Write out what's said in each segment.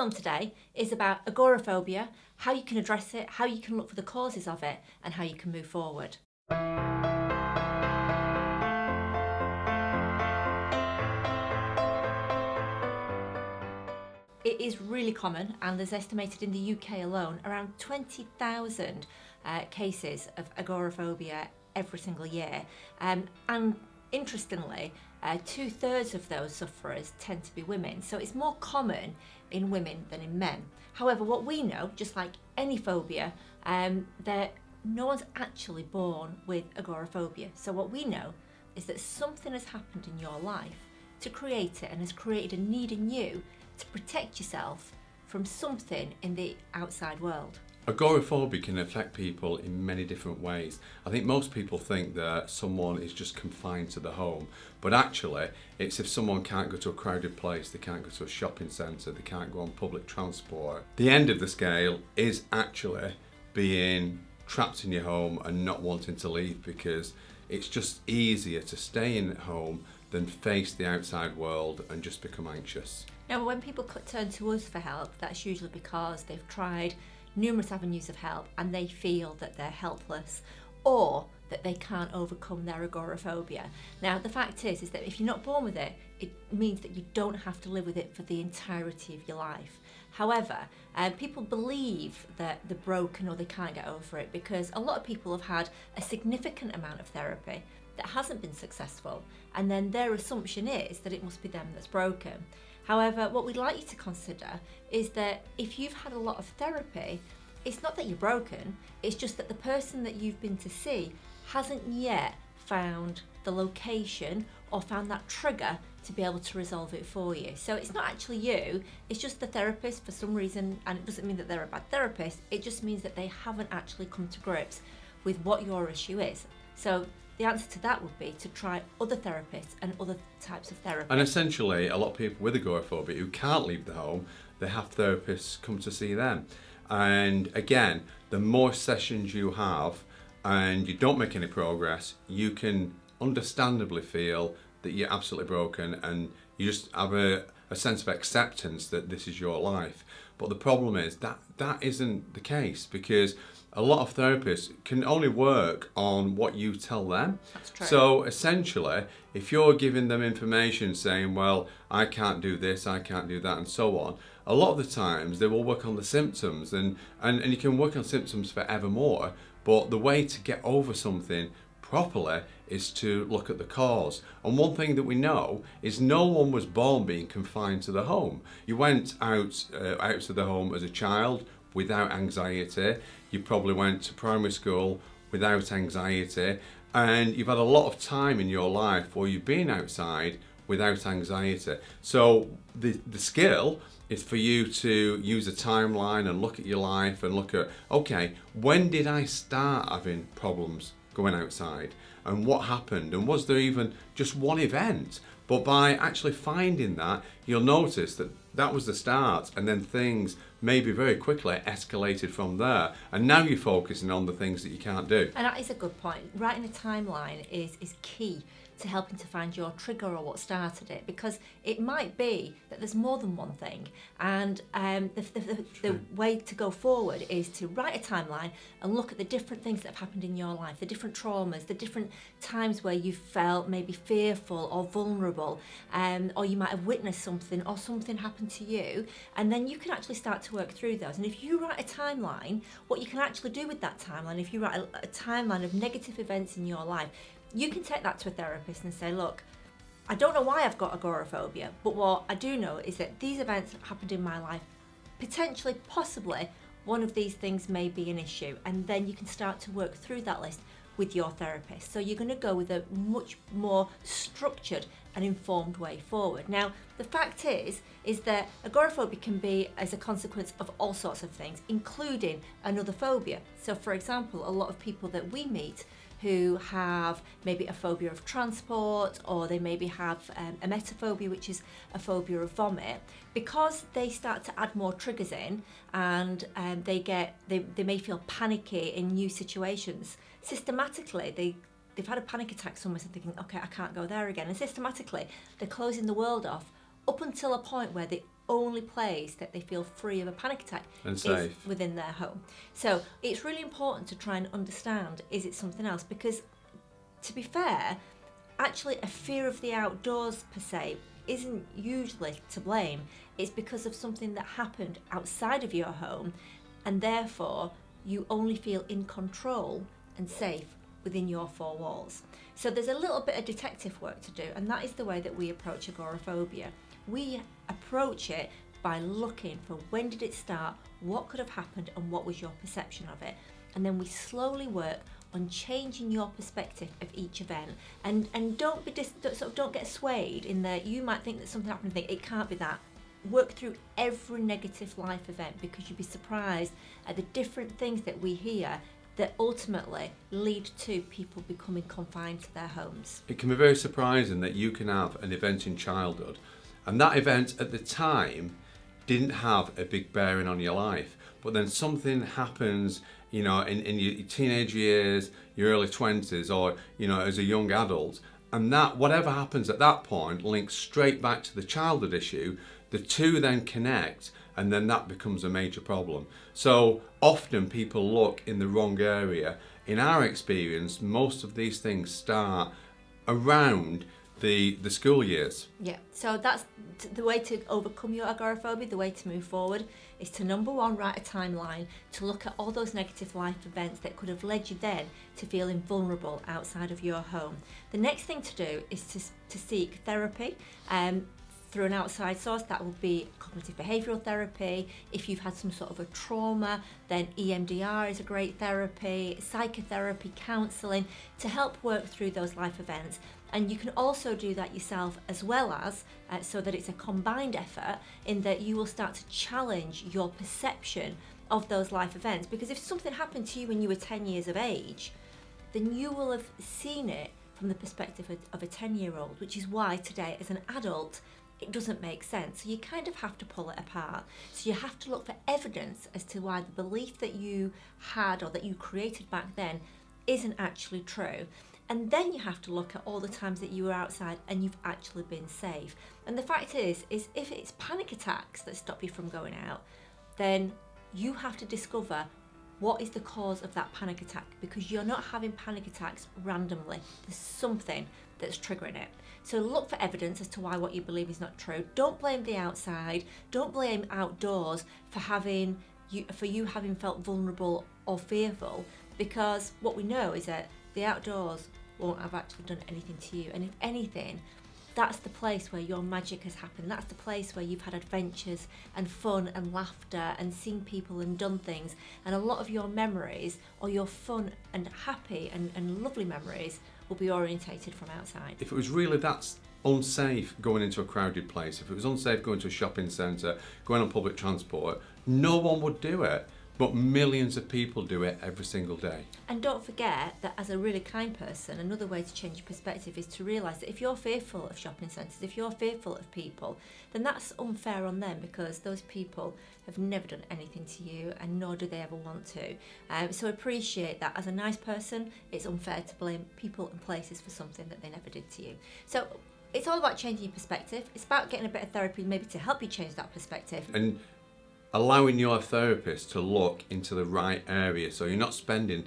film today is about agoraphobia, how you can address it, how you can look for the causes of it, and how you can move forward. It is really common, and there's estimated in the UK alone around 20,000 cases of agoraphobia every single year. And interestingly, 2/3 of those sufferers tend to be women. So it's more common in women than in men. However, what we know, just like any phobia, that no one's actually born with agoraphobia. So what we know is that something has happened in your life to create it and has created a need in you to protect yourself from something in the outside world. Agoraphobia can affect people in many different ways. I think most people think that someone is just confined to the home, but actually it's if someone can't go to a crowded place, they can't go to a shopping centre, they can't go on public transport. The end of the scale is actually being trapped in your home and not wanting to leave, because it's just easier to stay in at home than face the outside world and just become anxious. Now, when people turn to us for help, that's usually because they've tried numerous avenues of help and they feel that they're helpless or that they can't overcome their agoraphobia. Now, the fact is that if you're not born with it, it means that you don't have to live with it for the entirety of your life. However, people believe that they're broken or they can't get over it because a lot of people have had a significant amount of therapy that hasn't been successful, and then their assumption is that it must be them that's broken. However, what we'd like you to consider is that if you've had a lot of therapy, it's not that you're broken, it's just that the person that you've been to see hasn't yet found the location or found that trigger to be able to resolve it for you. So it's not actually you, it's just the therapist for some reason, and it doesn't mean that they're a bad therapist, it just means that they haven't actually come to grips with what your issue is. So the answer to that would be to try other therapists and other types of therapy. And essentially, a lot of people with agoraphobia who can't leave the home, they have therapists come to see them. And again, the more sessions you have and you don't make any progress, you can understandably feel that you're absolutely broken and you just have a sense of acceptance that this is your life. But the problem is that isn't the case, because a lot of therapists can only work on what you tell them. That's true. So essentially, if you're giving them information saying, well, I can't do this, I can't do that, and so on, a lot of the times they will work on the symptoms, and you can work on symptoms forevermore, but the way to get over something properly is to look at the cause. And one thing that we know is no one was born being confined to the home. You went out to the home as a child without anxiety. You probably went to primary school without anxiety, and you've had a lot of time in your life where you've been outside without anxiety. So the skill is for you to use a timeline and look at your life and look at, okay, when did I start having problems going outside, and what happened, and was there even just one event? But by actually finding that, you'll notice that that was the start, and then things maybe very quickly escalated from there, and now you're focusing on the things that you can't do. And that is a good point. Writing a timeline is key to helping to find your trigger or what started it, because it might be that there's more than one thing, and the way to go forward is to write a timeline and look at the different things that have happened in your life, the different traumas, the different times where you felt maybe fearful or vulnerable, or you might have witnessed something or something happened to you, and then you can actually start to work through those. And if you write a timeline, what you can actually do with that timeline, if you write a timeline of negative events in your life, you can take that to a therapist and say, look, I don't know why I've got agoraphobia, but what I do know is that these events happened in my life. Potentially, possibly, one of these things may be an issue. And then you can start to work through that list with your therapist. So you're going to go with a much more structured and informed way forward. Now, the fact is that agoraphobia can be as a consequence of all sorts of things, including another phobia. So, for example, a lot of people that we meet who have maybe a phobia of transport, or they maybe have emetophobia, which is a phobia of vomit, because they start to add more triggers in, and they may feel panicky in new situations. Systematically, they've had a panic attack somewhere, so thinking, okay, I can't go there again, and systematically they're closing the world off up until a point where they only place that they feel free of a panic attack And is safe. within their home. So it's really important to try and understand, is it something else? Because to be fair, actually a fear of the outdoors per se isn't usually to blame. It's because of something that happened outside of your home, and therefore you only feel in control and safe within your four walls. So there's a little bit of detective work to do, and that is the way that we approach agoraphobia. We approach it by looking for when did it start, what could have happened, and what was your perception of it. And then we slowly work on changing your perspective of each event. And don't get swayed in that you might think that something happened and think it can't be that. Work through every negative life event, because you'd be surprised at the different things that we hear that ultimately lead to people becoming confined to their homes. It can be very surprising that you can have an event in childhood, and that event at the time didn't have a big bearing on your life, but then something happens, in your teenage years, your early 20s, or as a young adult, and that whatever happens at that point links straight back to the childhood issue. The two then connect, and then that becomes a major problem. So often people look in the wrong area. In our experience, most of these things start around the school years. Yeah, so that's the way to overcome your agoraphobia. The way to move forward is to, number one, write a timeline to look at all those negative life events that could have led you then to feeling vulnerable outside of your home. The next thing to do is to seek therapy through an outside source. That will be cognitive behavioural therapy. If you've had some sort of a trauma, then EMDR is a great therapy, psychotherapy, counselling, to help work through those life events. And you can also do that yourself as well as, so that it's a combined effort, in that you will start to challenge your perception of those life events. Because if something happened to you when you were 10 years of age, then you will have seen it from the perspective of a 10-year-old, which is why today as an adult, it doesn't make sense. So you kind of have to pull it apart. So you have to look for evidence as to why the belief that you had or that you created back then isn't actually true. And then you have to look at all the times that you were outside and you've actually been safe. And the fact is if it's panic attacks that stop you from going out, then you have to discover what is the cause of that panic attack, because you're not having panic attacks randomly. There's something that's triggering it. So look for evidence as to why what you believe is not true. Don't blame the outside. Don't blame outdoors for you having felt vulnerable or fearful, because what we know is that the outdoors won't have actually done anything to you. And if anything, that's the place where your magic has happened. That's the place where you've had adventures and fun and laughter and seen people and done things. And a lot of your memories, or your fun and happy and lovely memories, will be orientated from outside. If it was really that unsafe going into a crowded place, if it was unsafe going to a shopping centre, going on public transport, no one would do it. But millions of people do it every single day. And don't forget that as a really kind person, another way to change your perspective is to realise that if you're fearful of shopping centres, if you're fearful of people, then that's unfair on them, because those people have never done anything to you, and nor do they ever want to. So appreciate that as a nice person, it's unfair to blame people and places for something that they never did to you. So it's all about changing your perspective. It's about getting a bit of therapy maybe to help you change that perspective. And allowing your therapist to look into the right area, so you're not spending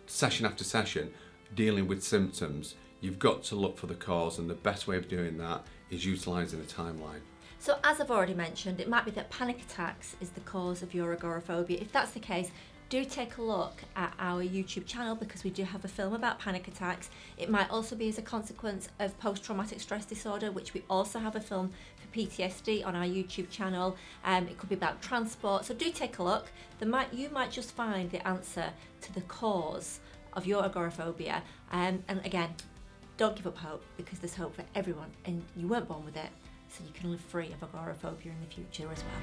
session after session dealing with symptoms. You've got to look for the cause, and the best way of doing that is utilising a timeline. So as I've already mentioned, it might be that panic attacks is the cause of your agoraphobia. If that's the case, do take a look at our YouTube channel, because we do have a film about panic attacks. It might also be as a consequence of post-traumatic stress disorder, which we also have a film for PTSD on our YouTube channel. It could be about transport, so do take a look. You might just find the answer to the cause of your agoraphobia. And again, don't give up hope, because there's hope for everyone, and you weren't born with it, so you can live free of agoraphobia in the future as well.